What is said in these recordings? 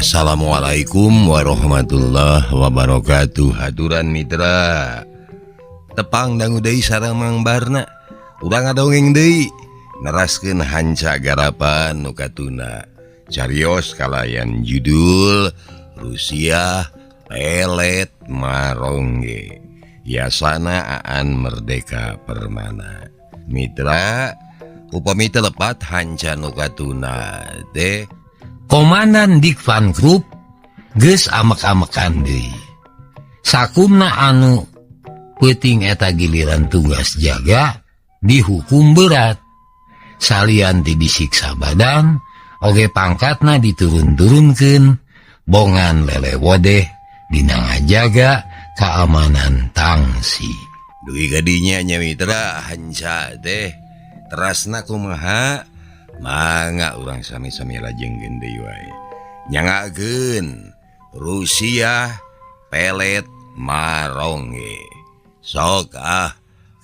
Assalamualaikum warahmatullahi wabarakatuh. Haturan mitra tepang dangu deui sareng Mang Barna. Urang ngadongeng deui neraskeun hanca garapan nu katuna. Carios kalayan judul Rusia Pelet Marongge. Yasana Aan Merdeka Permana. Mitra upami telepat hanca nu katuna teh Komandan Dikvan Group geus amek-amekan deui. Sakumna anu peuting eta giliran tugas jaga dihukum berat. Salian ti disiksa badan, oge pangkatna diturun-turunkeun, bongan lelewo deh dina ngajaga keamanan tangsi. Dugi gadinya nya mitra hanca teh terasna kumaha? Mangga urang sami-sami lajengkeun deui wae. Nyangakeun Rusia Pelet Marongge. Sok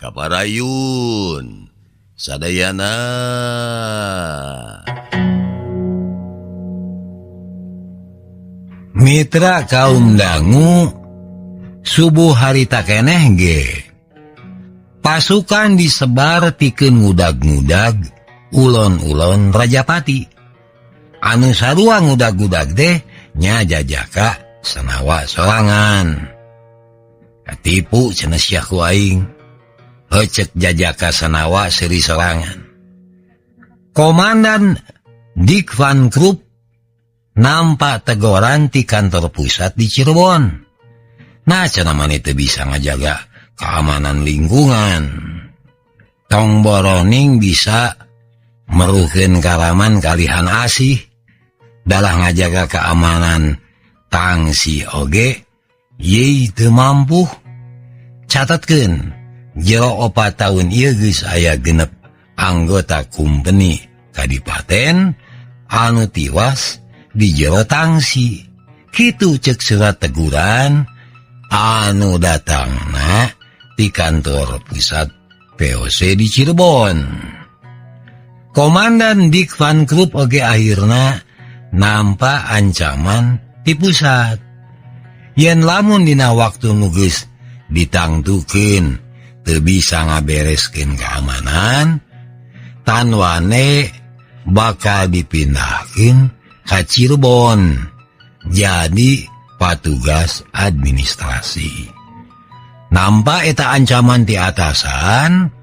kaparayun sadayana. Mitra kaum dangu, subuh harita keneh ge pasukan disebar pikeun ngudag-ngudag ulon-ulon Rajapati. Anu sarua ngudag-ngudag teh nya Jajaka Senawa sorangan. Katipu cenah sia ku aing. Heuceuk Jajaka Senawa seuri sorangan. Komandan Dikvan Group nampa teguran ti kantor pusat di Cirebon. Nah cenah maneh teu bisa ngajaga keamanan lingkungan. Tong boroning bisa merukeun karaman kalihan asih dalah ngajaga keamanan tangsi oge ye teu mampu. Catatkeun jero 4 tahun ieu geus aya genep anggota kumpeni kadipaten anu tiwas di jero tangsi. Kitu ceuk surat teguran anu datangna di kantor pusat VOC di Cirebon. Komandan Dikvan Group oge akhirna nampa ancaman di pusat. Yen lamun dina waktu nu geus ditangtukeun teu bisa ngabereskeun keamanan, tan wane bakal dipindahkeun ka Cirebon jadi patugas administrasi. Nampa eta ancaman ti atasan,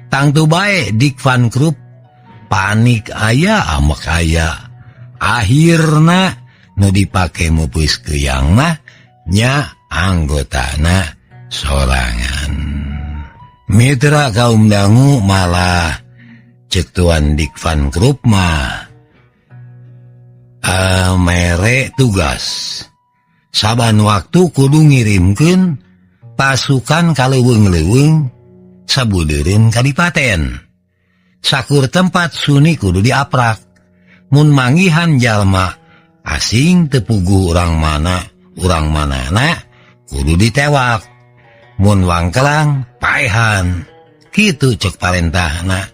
tangtu bae Dikvan Group panik aya amek aya. Akhirna nu dipake mupeus keuyang mah nya anggotana sorangan. Mitra kaum dangu malah ceuk tuan Dikvan Group mah mere tugas saban waktu kudu ngirimkeun pasukan kaleuweung-leuweung sabudeureun kadipaten. Sakur tempat suni kudu diaprak. Mun manggihan jalma asing teu puguh urang manana kudu ditewak. Mun wangkelang paehan. Kitu ceuk parentahna.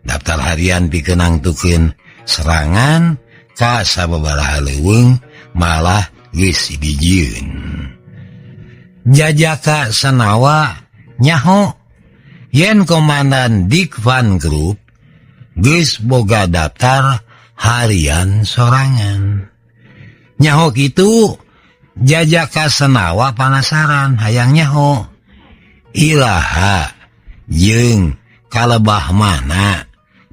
Daftar harian pikeun nangtukeun serangan ka sababaraha leuweung malah geus dijieun. Jajaka Senawa nyaho yen Komandan Dikvan Group geus boga daftar harian sorangan. Nyaho kitu Jajaka Senawa panasaran hayang nyaho ilaha jeung kalebah mana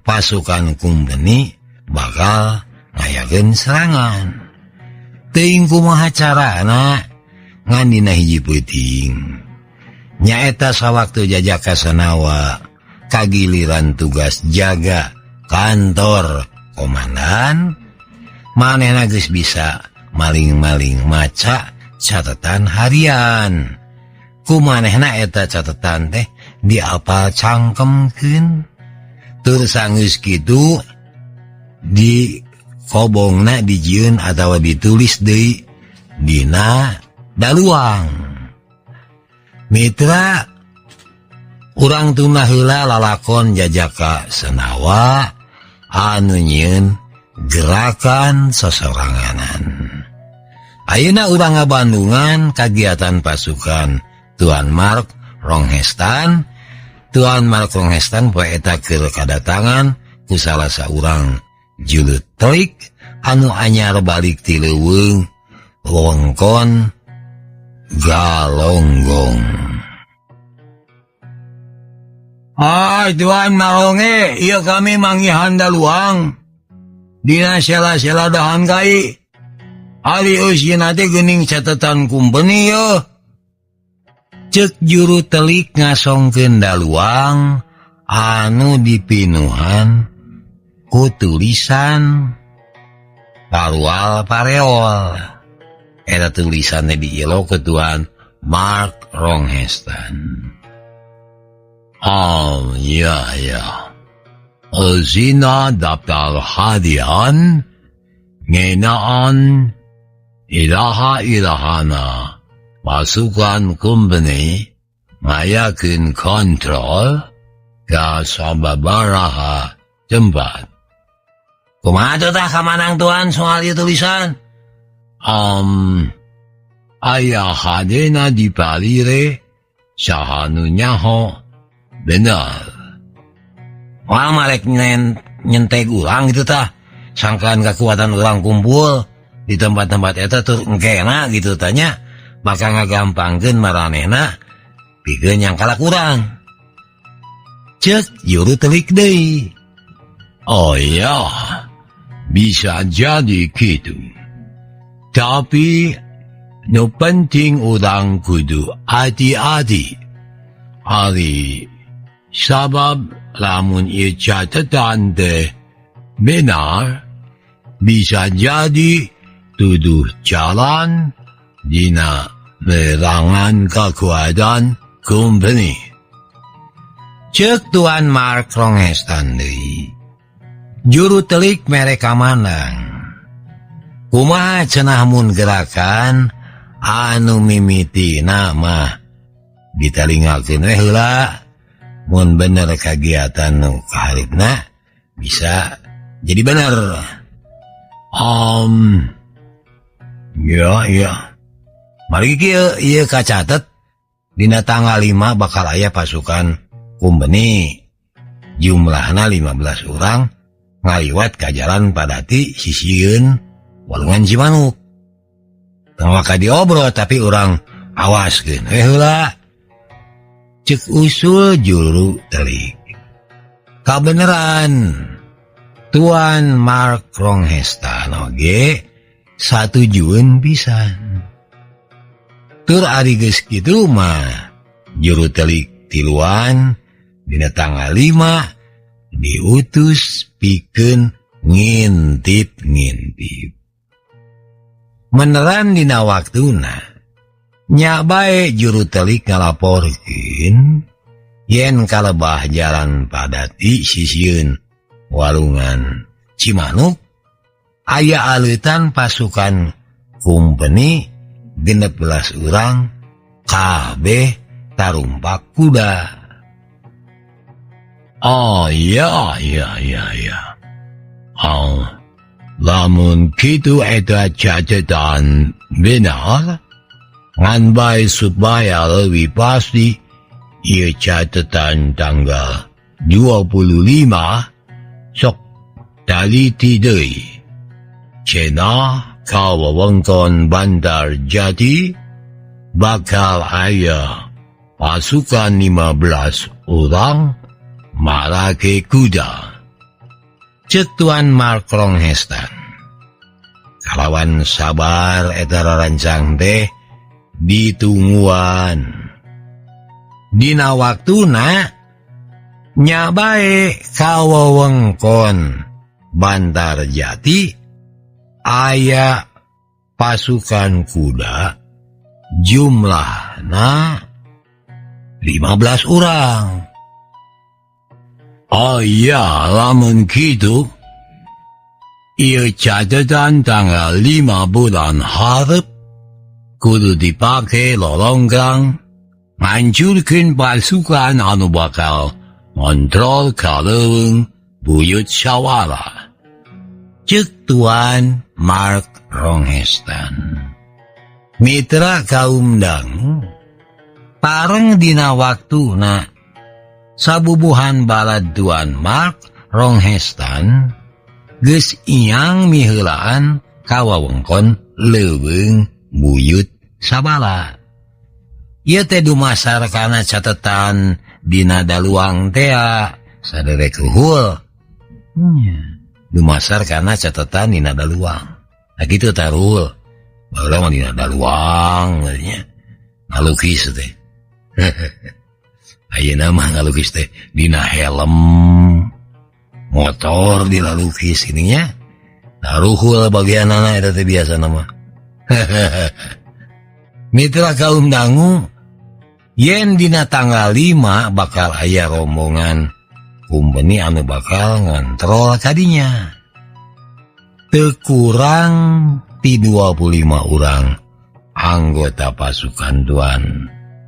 pasukan kumpeni bakal ngayakeun serangan. Teuing kumaha carana ngan dina hiji peuting nyaeta sawaktu Jajaka Senawa kagiliran tugas jaga kantor komandan, manehna geus bisa maling-maling maca catatan harian. Kumanehna eta catatan teh diapal cangkemkeun. Tur sanggeus kitu di kobongna dijieun atawa ditulis deui dina daluang. Mitra urang tuna heula lalakon Jajaka Senawa anu nyieun gerakan sesoranganan. Ayeuna urang ngabandungan kagiatan pasukan Tuan Mark Ronghestan. Tuan Mark Ronghestan poe eta keur kadatangan ku salah saurang julut telik anu anyar balik ti leuweung wewengkon Galonggong. Hai Tuan Maronge, ieu kami manggihan daluang dina sela-sela dahan kai. Ari usieuna teh geuning catetan kumpeni yeuh. Ceuk juru telik ngasongkeun daluang anu dipinuhan ku tulisan parual pareol. Eta tulisannya diilo ke Tuan Mark Ronghestan. Ya. Zina daftar hadian ngenaan ilahana pasukan kumpeni ngayakeun kontrol ka sababaraha tempat. Kumaha tah kamanang Tuan soal ieu tulisan? Aya hadena dipalire sahanu nyaho benar. Wah marek nyenteg urang gitu tah. Sangkaan kekuatan urang kumpul di tempat-tempat eta tur engkena gitu tanya. Maka ngagampangkeun maranehna pikeun nyangkala kurang. Ceuk juru telik deui. Oh iya, bisa jadi gitu. Tapi nu penting urang kudu hati-hati. Ari sabab lamun ieu catetan teh benar bisa jadi tuduh jalan dina merangan kekuatan kumpeni. Ceuk Tuan Mark Ronghestan deui. Juru telik mere kamandang. Kumaha cenah mun gerakan anu mimiti nama ditalingakeun we heula mun bener kagiatan nu kaharipna bisa jadi bener. Ya. Mari ieu kacatet dina tanggal 5 bakal aya pasukan kumpeni. Jumlahna 15 urang ngaliwat ka jalan Padati sisieun Walungan Cimanuk. Tengah ka diobro tapi orang awaskeun we heula. Ceuk usul juru telik. Kabeneran Tuan Mark Ronghestan oge satujueun pisan. Tur ari geus kitu mah juru telik tiluan dina tanggal 5 diutus pikeun ngintip-ngintip. Meneran dina waktuna nya bae juru telik ngalaporkeun yen kalebah jalan Padati sisieun Walungan Cimanuk aya aleutan pasukan kumpeni 16 urang kabeh tarumpak kuda. Ya. Lamun kitu eta cacetan benar, ngan bae supaya leuwih pasti ieu cacetan tanggal 25 sok taliti deui. Cenah ka wewengkon Bandar Jati bakal aya pasukan 15 urang marake kuda. Ceuk Tuan Mark Ronghestan. Kalawan sabar eta rarancang teh ditungguan. Dina waktuna nya bae ka wewengkon Bandar Jati aya pasukan kuda jumlahna 15 urang. Ya, lamun kitu ieu catetan tanggal 5 bulan Hareup kudu dipake lolonggang ngancurkeun pasukan anu bakal ngontrol ka leuweung buyut Sawala. Ceuk Tuan Mark Ronghestan. Mitra kaum dangu pareng dina waktu na sabubuhan balad Tuan Mark Ronghestan geus iyang miheulaan kawawengkon leuweung buyut sabala. Ieu teh dumasar kana catetan dina daluang teh saderek uhul. Dumasar kana catetan dina daluang. Nah kitu tarul. Baheula mah dina daluang nya. Ngalukis teh. Ayeuna mah ngalukis teh dina helm motor dilalukis ininya. Taruhul bagianana eta teh biasa nama. Mitra kaum dangu, yen dina tanggal 5 bakal aya rombongan kumpeni anu bakal ngantrol kadinya. Teu kurang ti 25 urang anggota pasukan Tuan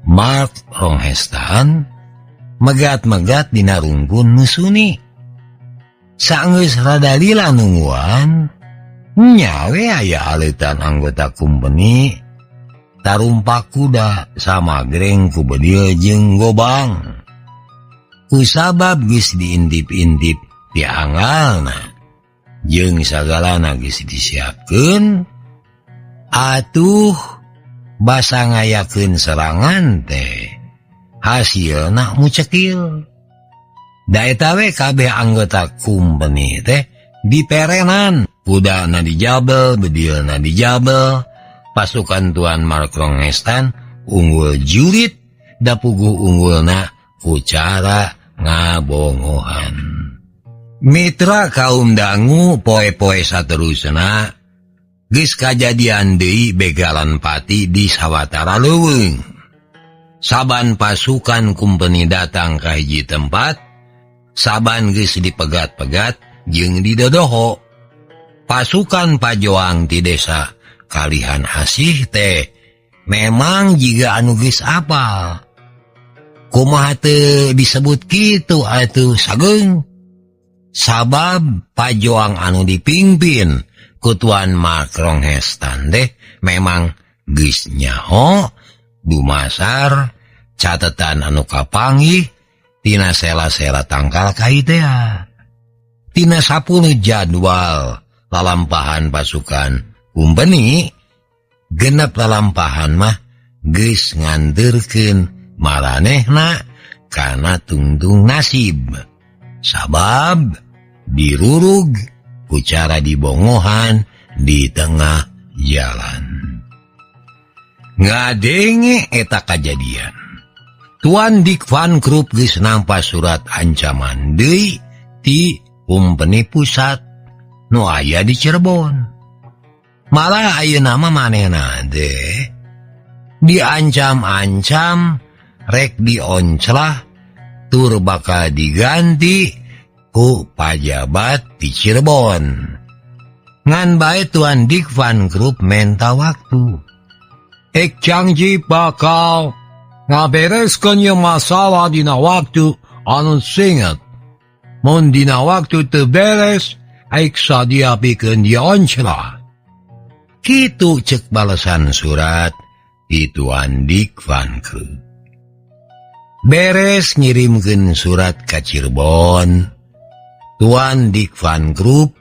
Mark Ronghestan megat-megat dina rungkun musuni. Saenggeus rada lila nungguan, nyawe aya aleutan anggota kumpeni tarumpak kuda sama greng ku bedieu jeung gobang. Kusabab geus diintip-intip ti anggalna jeung sagalana geus disiapkeun, atuh basa ngayakeun serangan teh hasilna mucekil. Da eta we kabeh anggota kumpeni teh diperenan, kudana dijabel, bedieulna dijabel. Pasukan Tuan Mark Ronghestan unggul jurit da puguh unggulna ku cara ngabongohan. Mitra kaum dangu poe-poe saterusna geus kajadian deui begalan pati di sawatara leuweung. Saban pasukan kumpeni datang ka hiji tempat, saban geus dipegat-pegat jeung didodoho. Pasukan pajoang ti desa kalihan asih teh memang jiga anu geus apal. Kumaha teu disebut kitu atuh sageung? Sabab pajoang anu dipingpin ku Tuan Mark Ronghestan teh memang geus nyaho dumasar catetan anu kapanggih tina sela-sela tangkal kai teh. Tina 10 jadwal lalampahan pasukan kumpeni, genep lalampahan mah geus ngandeurkeun maranehna kana tungtung nasib. Sabab dirurug ku cara dibongohan di tengah jalan. Ngadenge eta kajadian, Tuan Dick Van Krupp geus nampa surat ancaman deui ti kumpeni pusat nu aya di Cirebon. Malah ayeuna mah manehna teh diancam-ancam rek dionclah tur bakal diganti ku pajabat di Cirebon. Ngan bae Tuan Dick Van Krupp menta waktu. Ek janji bakal ngabereskeun ieu masalah dina waktu anu singkat. Mun dina waktu teu beres, aik sadia pikeun dionclah. Kitu cek balesan surat di Tuan Dick Van Krupp. Beres ngirimkeun surat ka Cirebon, Tuan Dick Van Krupp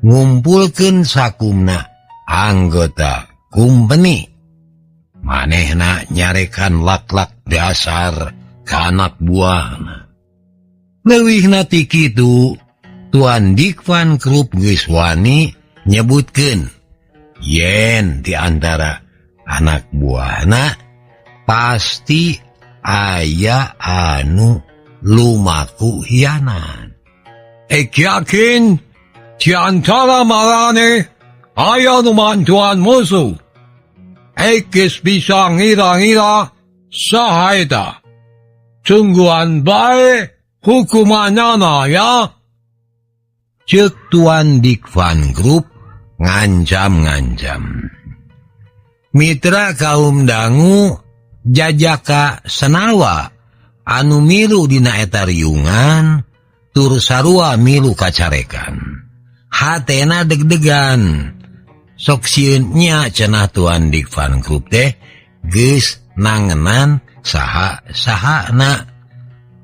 ngumpulkeun sakumna anggota kumpeni. Manehna nyarekan lak-lak dasar ka anak buahna. Leuwihna ti kitu, Tuan Dick Van Krupp geus wani nyebutkeun yen di antara anak buahna pasti aya anu lumaku hianat. Ek yakin di antara marane aya nu mantuan musuh. Ek geus bisa ngira-ngira saha eta. Tungguan bae hukumanana ya. Ceuk Tuan Dick Van Krupp ngancam-ngancam. Mitra kaum dangu jajaka senawa anu milu dina eta riungan tur sarua milu kacarekan. Hatena deg-degan sok sieunnya cenah Tuan Dik Fan Group teh geus nangenan saha-sahana.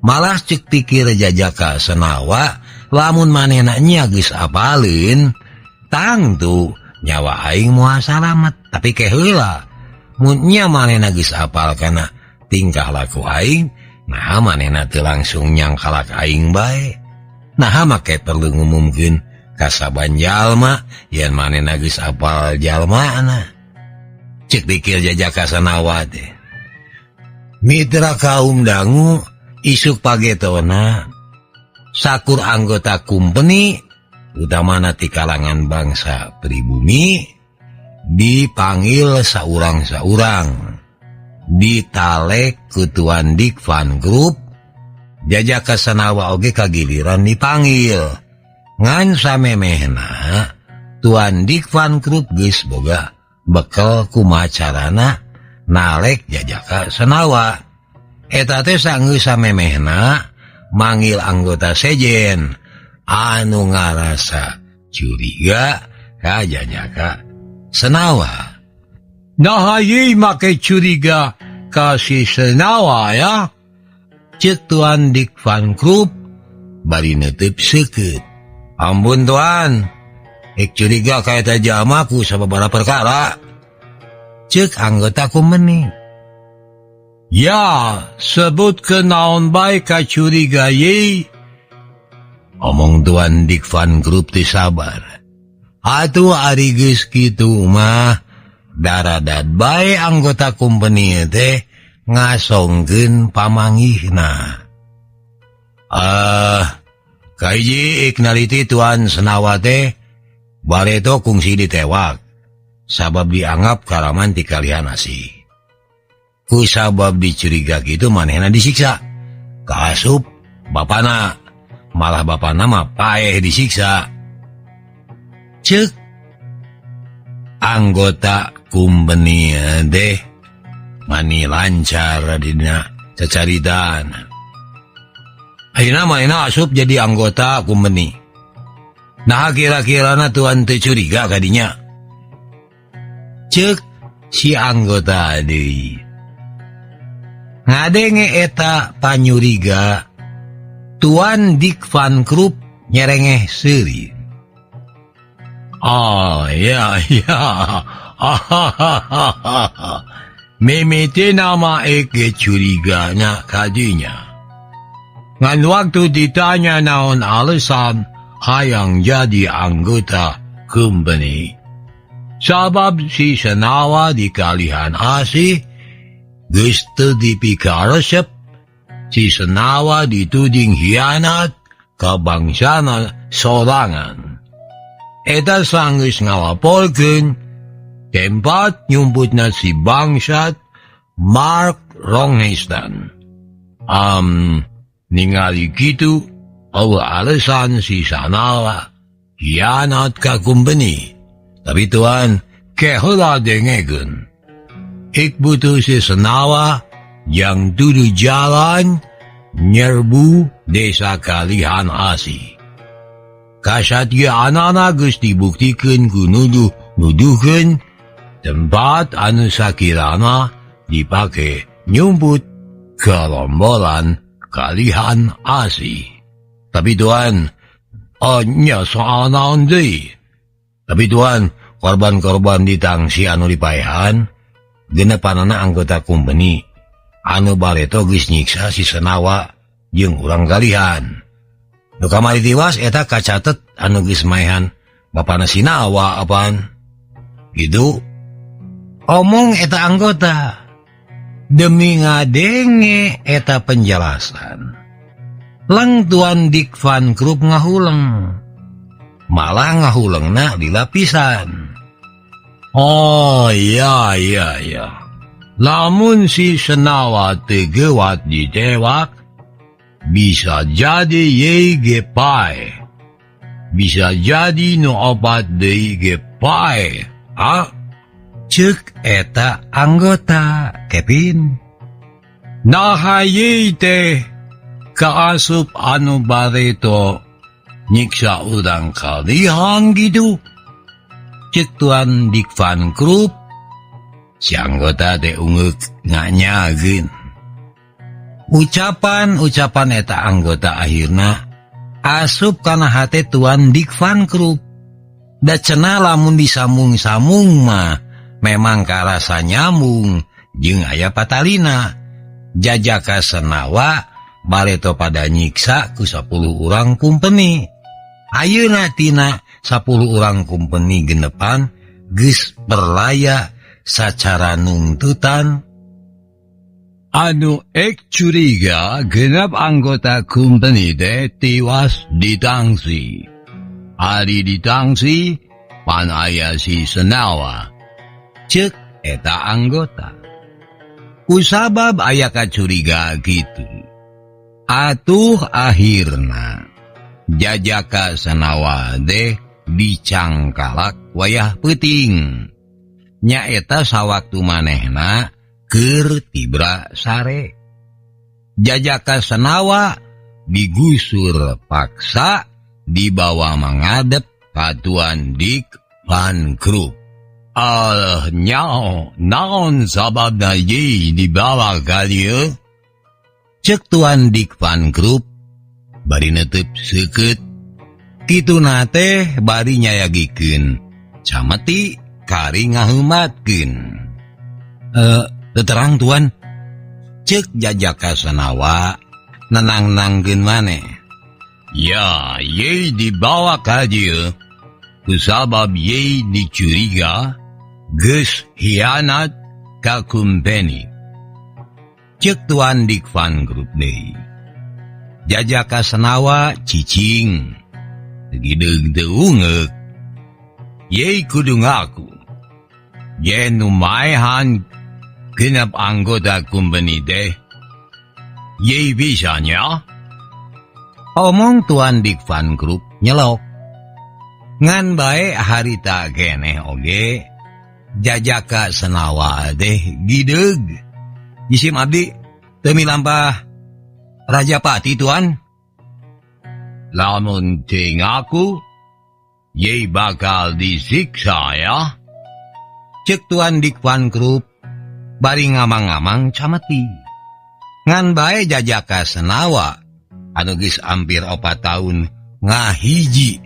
Malah cek pikir Jajaka Senawa lamun manehna nya geus apalin tangtu nyawa aing moal salamet. Tapi ke heula mun nya manehna geus apal kana tingkah laku aing, nah manehna teu langsung nyangkalak aing bae. Nah make perlu ngumumkeun ka saban jalma yen manehna geus apal jalmana. Cek pikir Jajaka Senawa teh. Mitra kaum dangu isuk pagetona sakur anggota kumpeni utamana ti kalangan bangsa pribumi dipanggil saurang-saurang ditalek ku Tuan Dik Fan Group. Jajaka Senawa oge kagiliran dipanggil ngan samemehna Tuan Dik Fan Group geus boga bekel kumacarana nalek Jajaka Senawa. Eta teh sanggeus samemehna manggil anggota sejen anu ngarasa curiga ka Jajaka Senawa. Nah ieu make curiga ka si Senawa ya. Cek Tuan Dik Fan Group bari neuteub seukeut. Ampun Tuan, ek curiga ka eta jalma ku sababaraha perkara. Cek anggota kumpeni. Ya, sebutkeun naon bae ka curiga ye. Omong Tuan Dik Fan Group teh sabar. Atuh ari geus kitu mah daradat bae anggota kumpeni teh ngasongkeun pamanggihna. Kahiji iknaliti Tuan Senawa teh bareto kungsi ditewak sabab dianggap karaman ti kalihan asih. Ku sabab dicuriga gitu manehna disiksa. Kaasup bapana, malah bapana mah paeh disiksa. Cek anggota kumpeni deh mani lancar dina cacaritan. Akhirna manehna asup jadi anggota kumpeni. Nah kira-kirana Tuan teu curiga kadinya. Cek si anggota deui. Ngadenge eta panyuriga Tuan Dik Fan Group nyerengeh seuri. Ya. Memete nama eke curiganya kadinya. Ngan waktu ditanya naon alasan hayang jadi anggota kumpeni. Sabab si Senawa di kalihan asih geus teu dipikaresep si Senawa dituding hianat ka bangsana sorangan. Eta sanggeus ngalaporkeun tempat nyumputna si bangsat Mark Ronghestan. Ningali kitu awa alasan si Senawa hianat ka kumpeni. Tapi Tuan keheula dengekeun. Ik butuh si Senawa yang tudu jalan nyerbu desa kalihan asih. Kasatiaanana geus dibuktikeun ku nuduhkeun tempat anu sakirana dipake nyumput gerombolan kalihan asih. Tapi Tuan, nya soal naon deui. Tapi Tuan, korban-korban ditangsi anu dipaehan genepanana anggota kumpeni anu bareto geus nyiksa si Senawa jeung urang kalihan. Nu kamari tiwas eta kacatet anu geus maehan bapana si Nawa apaan. Gitu. Omong eta anggota demi ngadenge eta penjelasan. Lang Tuan Dik Fan Group ngahuleng. Malah ngahulengna dilapisan. Ya. Lamun si Senawa tegewat ditewak, bisa jadi ye gepae. Bisa jadi nu obat deui gepae. Cek eta anggota, Kevin. Nah ye teh kaasup anu bareto nyiksa urang kalihan gitu. Cek Tuan Dik Van Krup, si anggota teh ungek nganyageun. Ucapan eta anggota akhirna asup kana hate Tuan Dik Van Krup. Da cenah lamun disambung-sambung mah memang karasa nyambung jeung aya patalina. Jajaka Senawa bareto pada nyiksa ku 10 urang kumpeni. Ayeuna tina 10 urang kumpeni genepan geus perlaya sacara nungtutan. Anu ek curiga genep anggota kumpeni teh tiwas ditangsi. Ari ditangsi pan aya si Senawa. Cek eta anggota. Kusabab aya kacuriga gitu. Atuh akhirna Jajaka Senawa deh dicangkalak wayah peuting. Nyaeta sawaktu manehna keur tibra sare. Jajaka Senawa digusur paksa dibawa mengadep ka Tuan Dik Van Krup. Naon sababna ye dibawa ka dieu? Cek Tuan Dik Van Krup bari netep seukeut. Kituna teh bari nyayagikeun cameti kari ngaheumatkeun. Terang Tuan, cek Jajaka Senawa nenang-nangkeun maneh. Ya, ye dibawa ka dieu kusabab ye dicuriga geus hianat ka kumpeni. Cek Tuan Dik Van Krup deui. Jajaka Senawa cicing, tegideung teu ungek. Ye kudu ngaku, ye nu maehan genep anggota kumpeni teh, ye bisanya. Omong Tuan Dik Van Krup nyelok. Ngan bae harita keneh oge, Jajaka Senawa teh gideug. Jisim abdi teu milampah Rajapati Tuan. Lamun teu ngaku, ye bakal disiksa ya. Cek Tuan Dik Van Krup bari ngamang-ngamang cameti. Ngan bae Jajaka Senawa anu geus ampir 4 tahun ngahiji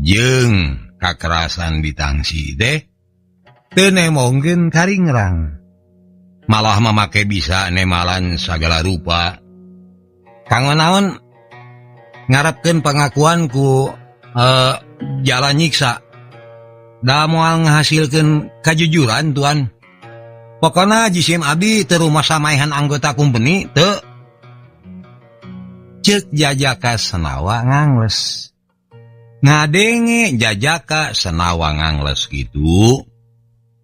jeung kakerasan ditangsi teh teu nemongkeun karingrang. Malah mamake bisa nemalan sagala rupa. Kanggo naon ngarepkeun pangakuan ku jalan nyiksa. Da moal ngahasilkeun kajujuran Tuan. Pokona jisim abdi teu rumasa maehan anggota kumpeni teu. Cek Jajaka Senawa ngangles. Ngadenge Jajaka Senawa ngangles gitu,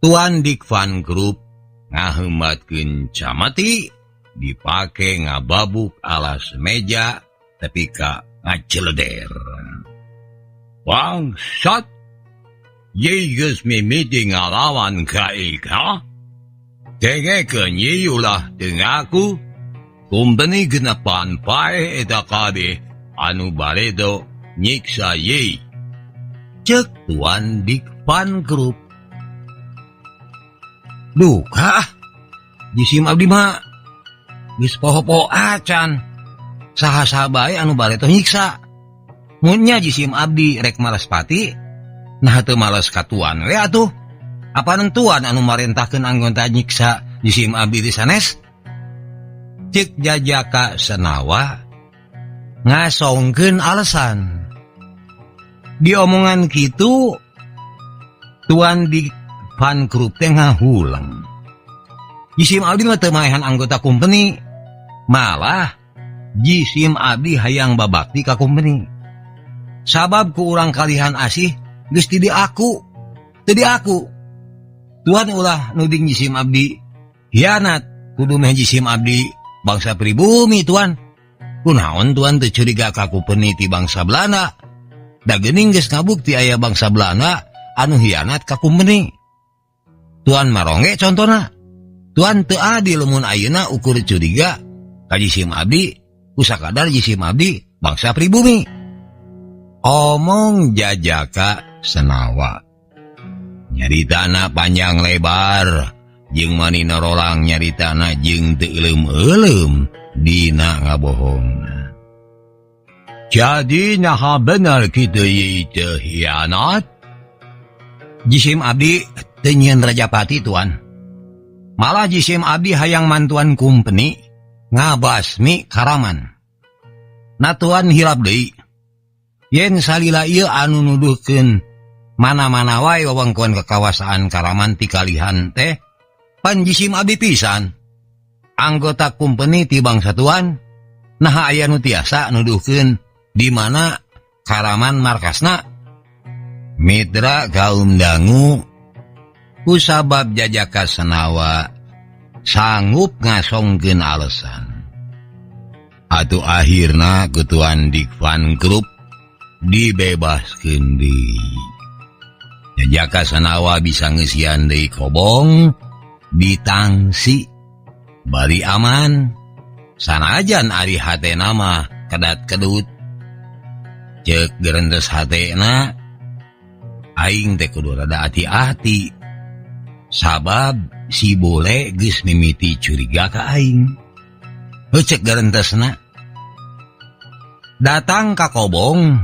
Tuan Dik Van Krup ngaheumatkeun cameti dipake ngababuk alas meja tapi ka ngaceleder. Bangsat, ye geus mimiti ngalawan ka ika? Tengekeun ye ulah teu ngaku, kumpeni genepan paeh eta kabeh anu baredo nyiksa ye. Cek Tuan Dik Van Krup. Duh, jisim abdi mah geus poho-poho acan. Saha-saha bae anu bareto nyiksa. Mun nya jisim abdi rek males pati, nah teu males ka Tuan we atuh. Apa nentuan anu marentahkeun anggota nyiksa jisim abdi di sanes? Cek Jajaka Senawa ngasongkeun alasan. Di omongan kitu Tuan Dik Van Krup teh ngahulang. Jisim abdi mah teu maehan anggota kumpeni. Malah jisim abdi hayang babakti ka kumpeni. Sabab ku urang kalihan asih geus ti aku. Teu di aku. Tuan ulah nuding jisim abdi hianat. Kudu meh jisim abdi bangsa pribumi Tuan. Kunaon Tuan teu curiga ka kumpeni ti bangsa Belanda. Da geuning geus ngabukti aya bangsa Belanda anu hianat ka kumpeni. Tuan maronge contona. Tuan teu adil mun ayeuna ukur curiga ka jisim abdi kusakadar jisim abdi bangsa pribumi. Omong Jajaka Senawa. Nyaritana panjang lebar jeung manina rolang nyaritana jeung teu eleum-eleum dina ngabohongna. Jadi naha bener kitu ieu teh hianat. Jisim abdi teu nyieun Rajapati tuan. Malah jisim abdi hayang mantuan kumpeni ngabasmi Karaman. Natuan hilap deui. Yen salila ieu anu nuduhkeun mana-mana wae wewengkon kekawasaan Karaman ti kalihan teh pan jisim abdi pisan. Anggota kumpeni ti bangsa tuan, nah aya nu tiasa nuduhkeun di mana Karaman markasna. Mitra kaum dangu kusabab Jajaka Senawa sanggup ngasongkeun alesan. Atuh akhirna kutuan Dikvan Group dibebaskeun deui. Jajaka Senawa bisa ngeusian deui kobong ditangsi bari aman. Sanajan ari hatena mah kedat-kedut. Ceuk gerentes hatena aing teh kudu rada hati-hati. Sabab si bole geus mimiti curiga ka aing. Heuceuk garentesna. Datang ka kobong,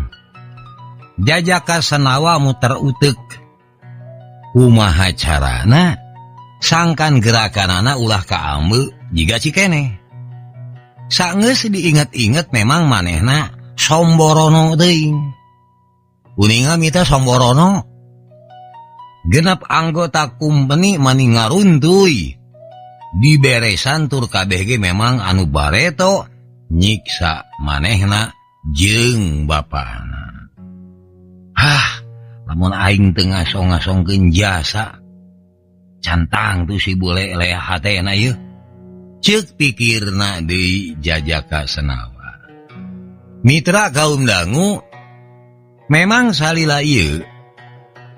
Jajaka Senawa muter uteuk. Kumaha carana sangkan gerakanana ulah kaambe jiga cikene. Saeunggeus diinget-inget memang manehna somborono teuing. Kuninga mita somborono. Genep anggota kumpeni mani ngaruntuy. Diberesan tur kabeh ge memang anu bareto nyiksa manehna jeung bapana. Lamun aing teu ngasong-ngasongkeun jasa cantang tuh si bule leah hatena yeuh. Ceuk pikirna deui Jajaka Senawa. Mitra kaum dangu, memang salila ieu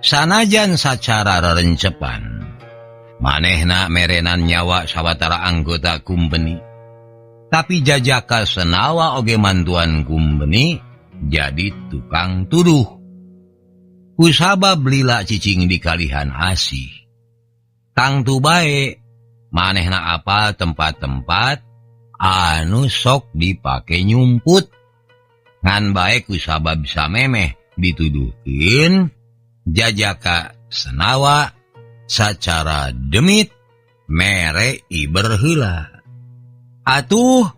sanajan sacara rerencepan manehna merenan nyawa sawatara anggota kumpeni, tapi Jajaka Senawa oge mantuan kumpeni jadi tukang tuduh. Kusabab lila cicing di kalihan asih. Tangtu bae manehna apal tempat-tempat anu sok dipake nyumput. Ngan bae kusabab samemeh dituduhkeun Jajaka Senawa sacara demit mere iber heula. Atuh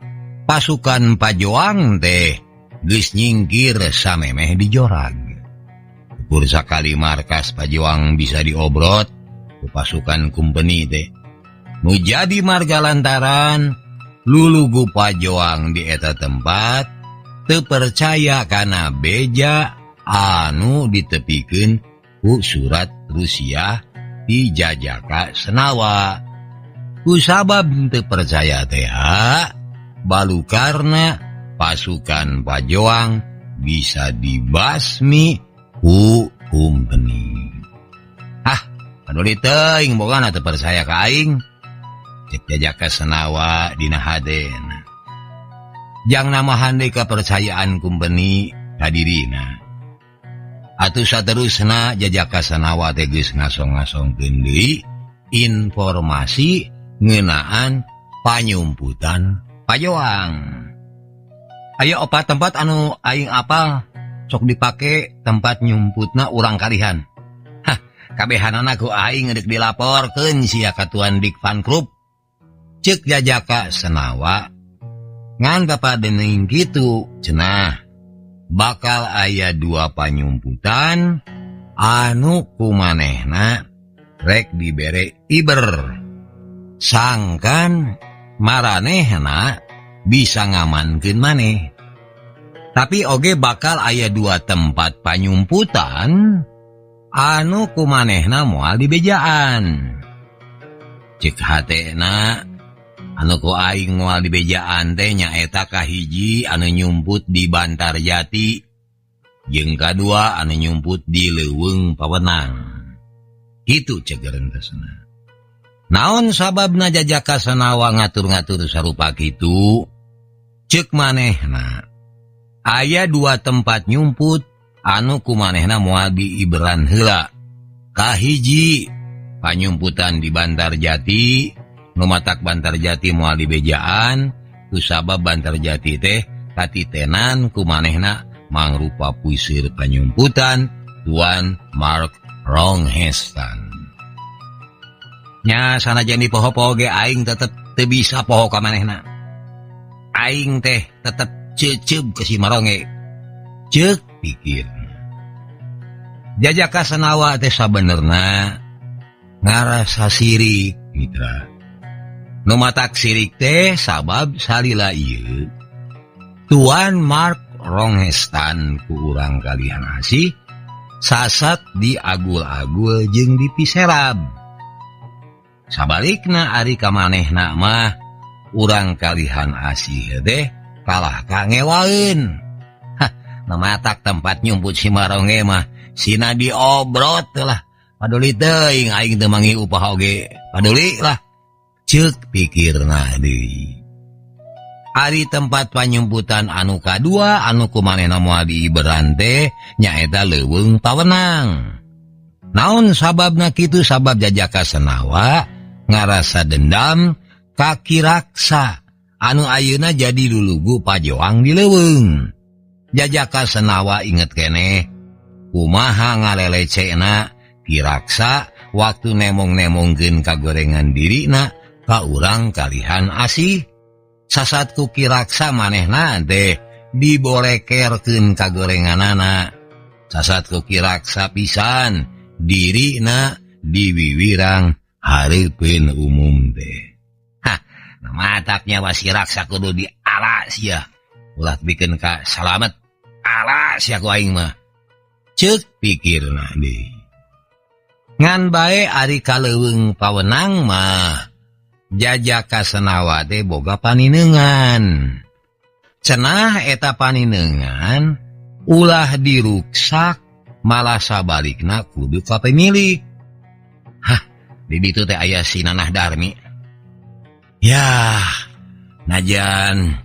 pasukan Pajoang teh geus nyingkir samemeh di jorag. Ukur sakali markas Pajoang bisa diobrot ku pasukan kumpeni teh. Nu jadi marga lantaran lulugu Pajoang di eta tempat teu percaya kana beja anu ditepikeun ku surat Rusia di Jajaka Senawa. Kusabab teu percaya teh balukarna pasukan Pajoang bisa dibasmi ku kumpeni. Paduli teuing boga teu percaya ka aing. Cek Jajaka Senawa dina hadena. Jang namahan deui kepercayaan kumpeni ka dirina. Atuh saterusna Jajaka Senawa teh geus ngasong-ngasongkeun deui informasi ngeunaan panyumputan Pajoang. Aya 4 tempat anu aing apal sok dipake tempat nyumputna urang kalihan. Kabehanana ku aing geus dilaporkeun sia ka tuan Dikvan Group. Ceuk Jajaka Senawa. Ngan kapadening kitu cenah bakal aya 2 panyumputan anu kumanehna rek dibere iber. Sangkan maranehna bisa ngamankeun maneh. Tapi oge bakal aya 2 tempat panyumputan anu kumanehna moal dibejaan. Cek hatena anu ku aing moal dibejaan teh nyaeta kahiji anu nyumput di Bantarjati jeung kadua anu nyumput di Leuweung Pawenang. Kitu cek garentesna. Naon sababna Jajaka Senawa ngatur-ngatur sarupa kitu? Ceuk manehna aya 2 tempat nyumput anu kumanehna moal diiberan heula. kahiji panyumputan di Bantarjati numatak Bantarjati moal di bejaan kusabab Bantarjati teh katitenan kumanehna mangrupa puisir panyumputan Tuan Mark Ronghestan. Nya sanajan di poho-poho ge aing tetep teu bisa poho ka manehna. Aing teh tetep ceuceub ke si Maronge. Ceuk pikir. Jajaka Senawa teh sabenerna ngarasa sirik mitra. Nu matak sirik teh sabab salila ieu Tuan Mark Ronghestan ku urang kalihan asih sasat di agul-agul jeung dipiserab. Sabalikna ari ka manehna mah urang kalihan asih teh kalah ka ngewaeun. Namatak tempat nyumput si Maronge mah sina diobrot lah. Paduli teuing aing teu mangi upah oge. Paduli lah. Ceuk pikirna deui. Ari tempat panyumputan anu kadua anu kumanehna moal diiberan teh nyaeta leuweung Pawenang. Naon sababna kitu? Sabab Jajaka Senawa ngarasa dendam ka Kiraksa anu ayeuna jadi lulugu pajoang di leuweung. Jajaka Senawa inget keneh kumaha ngalelecena Kiraksa waktu nemong-nemongkeun kagorengan dirina ka urang kalihan asih. Sasatku Kiraksa manehna teh dibolekerkeun kagorenganana. Sasatku Kiraksa pisan dirina diwiwirang hareupeun umum teh. Mataknya wasi raksa kudu dialas ya. Ulah bikin ka salamet alas ya ku aing mah. Ceuk pikirna deui. Ngan bae ari kaleuweung Pawenang mah Jajaka Senawa teh boga paninengan. Cenah eta paninengan ulah diruksak malah sabalikna kudu ka pemilik. Di ditu teh aya si Nanah Darmi. Yah, najan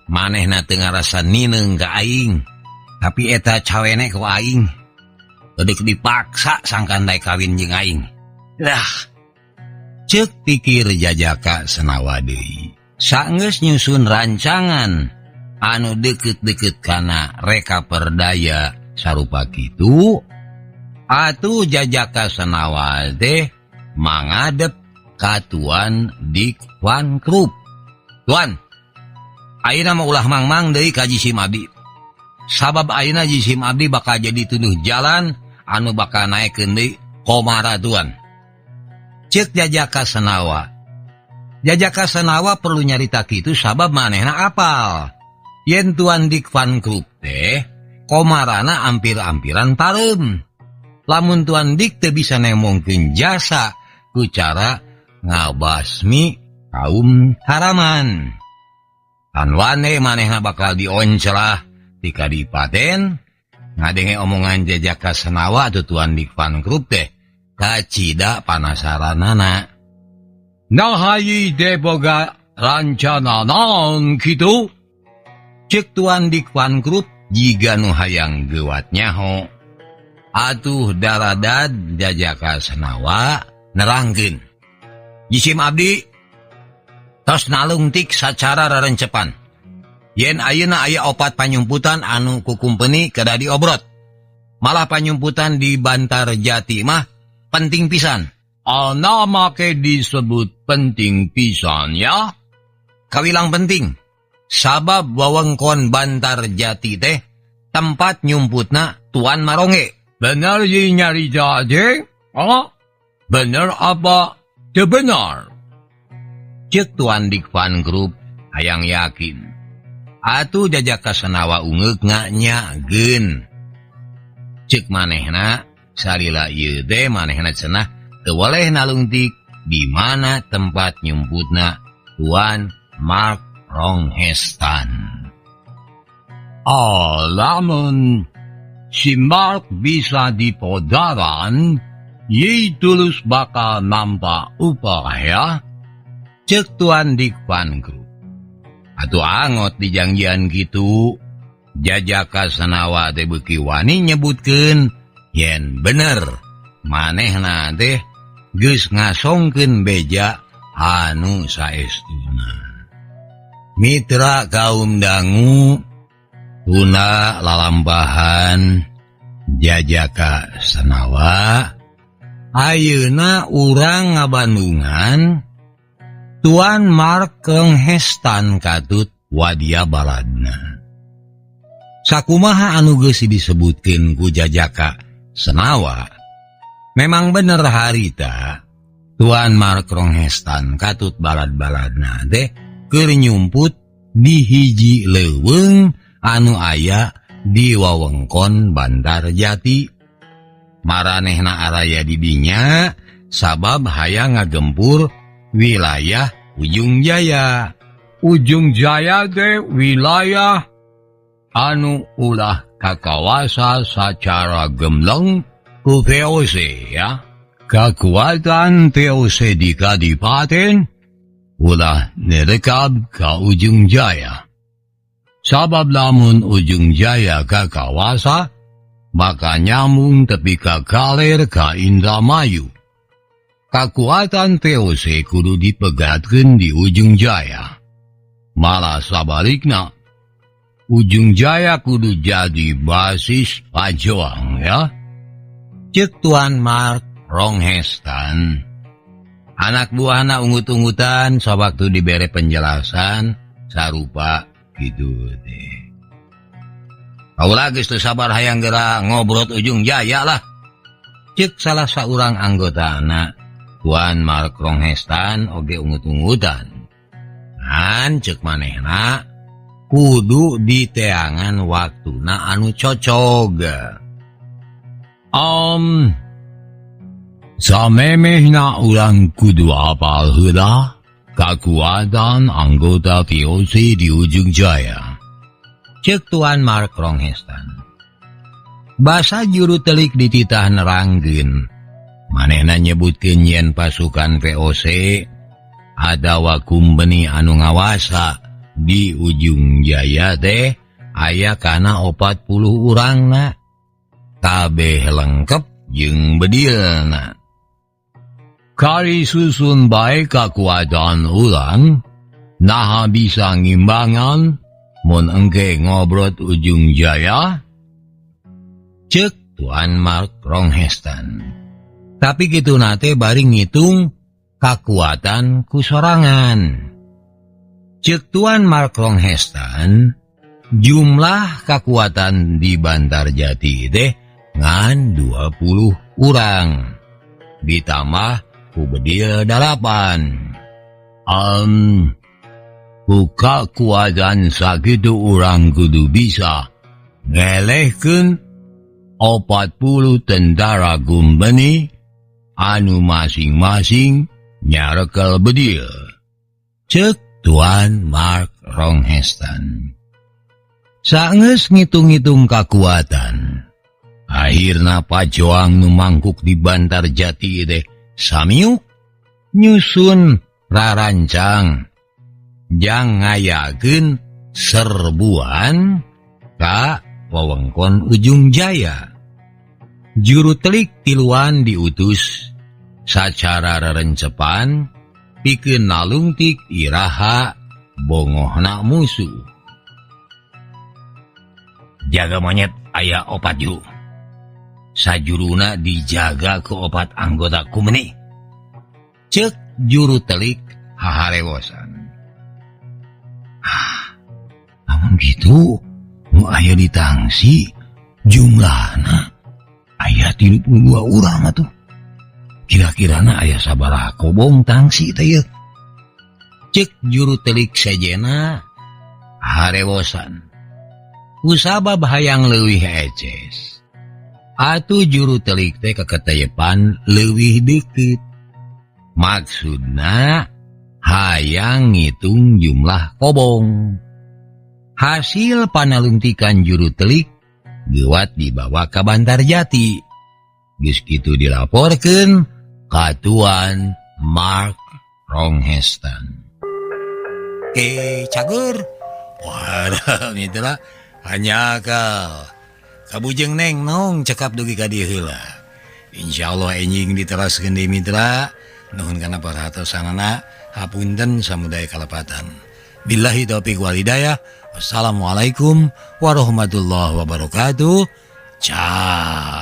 manehna teu ngarasa nineung ka aing, tapi eta cawene ku aing. Deuk dipaksa sangkan daek kawin jeung aing. Lah, ceuk pikir Jajaka Senawa deui. Saenggeus nyusun rancangan anu deukeut-deukeut kana reka perdaya sarupa kitu, atuh Jajaka Senawa teh mangadep ka Tuan Dik Van Krup. Tuan, ayeuna mah ulah mangmang deui ka jisim abdi. Sabab ayeuna jisim abdi bakal jadi tuduh jalan anu bakal naekeun deui komara Tuan. Ceuk Jajaka Senawa. Jajaka Senawa perlu nyarita kitu sabab manehna apal. Yen Tuan Dik Van Krup teh komarana ampir-ampiran pareum. Lamun Tuan Dik teu bisa nemongkeun jasa ku cara ngabasmi kaum haraman. Anwane manehna bakal dionclah ti kadipaten. Ngadenge omongan Jajaka Senawa atau Tuan Dik Van Krup teh kacida panasaranana. Nahayi teh boga rancana naon kitu? Ceuk Tuan Dik Van Krup jiga nu hayang geuwat nyaho. Atuh daradad Jajaka Senawa nerangkeun. Jisim abdi tos nalungtik sacara rerencepan. Yen ayeuna aya 4 panyumputan anu kukumpeni kada diobrot. Malah panyumputan di Bantarjati mah penting pisan. Ana make disebut penting pisan ya. Kawilang penting. Sabab wewengkon Bantarjati teh tempat nyumputna Tuan Maronge. Benar ye nyari jadi? Benar apa teu benar? Ceuk Tuan Dik Van Krup hayang yakin. Atuh Jajaka Senawa ungeuk nganyageun. Ceuk manehna salila ieu teh manehna cenah teu boleh nalungtik di mana tempat nyumputna Tuan Mark Ronghestan. Lamun si Mark bisa dipodaran, ye tulus bakal nampak upah ya. Ceuk Tuan Dik Van Krup. Atuh angot di jangjian gitu, Jajaka Senawa teh beuki wani nyebutkeun yen bener manehna teh geus ngasongkeun beja anu saestuna. Mitra kaum dangu tuna lalambahan Jajaka Senawa ayeuna urang ngabandungan Tuan Mark Ronghestan katut wadia baladna. Sakumaha anu geus disebutkeun ku Jajaka Senawa memang bener harita Tuan Mark Ronghestan katut balad-baladna teh keur nyumput di hiji leuweung anu aya di wewengkon Bandar Jati. Maranehna araya di dinya sabab hayang ngagempur wilayah Ujung Jaya. Ujung Jaya teh wilayah anu ulah kakawasa secara gembleng ku VOC ya. Kekuatan VOC di Kadipaten ulah nerekab ka Ujung Jaya. Sabab lamun Ujung Jaya ka kawasa, maka nyambung tepi ka kaler ka Indramayu. Kakuatan VOC kudu dipegatkeun di Ujung Jaya. Malah sabalikna, Ujung Jaya kudu jadi basis pajuang ya. Ceuk Tuan Mark Ronghestan. Anak buahna ungut-ungutan sawaktu dibere penjelasan sarupa gitu deh. Kaulah geus teu sabar hayang geura ngobrol Ujung Jaya lah. Ceuk salah saurang anggotana Tuan Mark Ronghestan oge ungut-ungutan. Ngan ceuk manehna kudu diteangan waktuna anu cocog. Samemehna urang kudu apal heula kekuatan anggota VOC di Ujung Jaya. Ceuk Tuan Mark Ronghestan. Basa juru telik dititah nerangkeun. Manehna nyebutkeun yen pasukan VOC ada wakumbeni anu ngawasa di Ujung Jaya teh aya kana 40 urangna. Kabeh lengkep jeung bedilna. Kari susun baik kekuatan ulang, nah bisa ngimbangan, mun engke ngobrol Ujung Jaya. Ceuk Tuan Mark Ronghestan. Tapi kitu nate bari ngitung kekuatan kusorangan. Ceuk Tuan Mark Ronghestan, jumlah kekuatan di Bandar Jati teh ngan 20 urang. Ditambah ku bedil 8. Ku kakuatan sakitu urang kudu bisa ngelehkeun 40 tentara gumbeni anu masing-masing nyarekel bedil. Ceuk Tuan Mark Ronghestan. Saenggeus ngitung-ngitung kakuatan, akhirna pajoang nu mangkuk di Bandar Jati teh samiuk nyusun rarancang jang ngayakeun serbuan ka wewengkon Ujung Jaya. Juru telik tiluan diutus sacara rerencepan pikeun nalungtik iraha bongohna musuh. Jaga monyet aya 4 juru. Sajuruna dijaga ke 4 anggota kumeni. Ceuk juru telik haharewosan. Namun gitu, nu aya di tangsi jumlahna aya 32 urang atuh. Kira-kirana aya sabaraha kobong tangsi teh yeuh. Ceuk juru telik sejena harewosan. Kusabab hayang leuwih eces. Atuh juru telik teh kaketayepan leuwih deukeut. Maksudna hayang ngitung jumlah kobong. Hasil panalungtikan juru telik gewat dibawa ka Bandar Jati. Geus kitu dilaporkeun ka Tuan Mark Ronghestan. Cager. Waduh, mitra hanya kabujeng neng nong cekap dugi ka dieu heula. Insya Allah enjing diteraskeun di mitra nuhun kana paratosanana hapunten samudaya kalepatan. Billahi taufiq wal hidayah. Wassalamualaikum warahmatullahi wabarakatuh. Ciao.